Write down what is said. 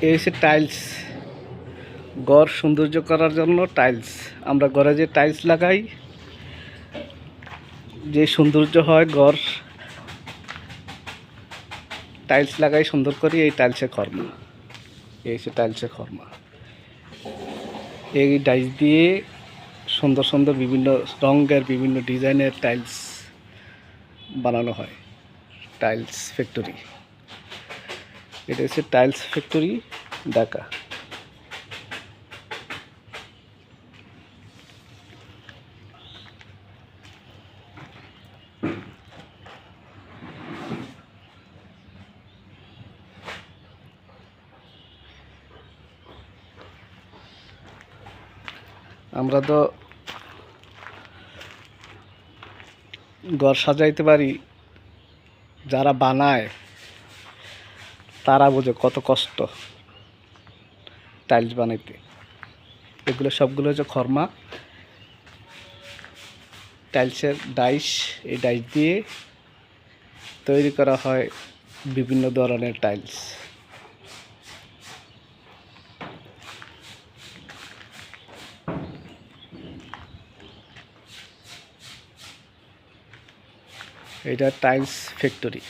এই হচ্ছে টাইলস। ঘর সৌন্দর্য করার জন্য টাইলস। আমরা ঘরে যে টাইলস লাগাই, যে সৌন্দর্য হয় ঘর, টাইলস লাগাই সুন্দর করি। এই টাইলসের খরমা, এই হচ্ছে টাইলসের খরমা। এই টাইলস দিয়ে সুন্দর সুন্দর বিভিন্ন রঙের বিভিন্ন ডিজাইনের টাইলস বানানো হয়। টাইলস ফ্যাক্টরি, এটা হচ্ছে টাইলস ফ্যাক্টরি ঢাকা। আমরা তো ঘর সাজাইতে পারি, যারা বানায় তারা বোঝে কত কষ্ট টাইলস বানাইতে। এগুলো সবগুলো হচ্ছে খরমা, টাইলসের ডাইস। এই ডাইস দিয়ে তৈরি করা হয় বিভিন্ন ধরনের টাইলস। এটা টাইলস ফ্যাক্টরি।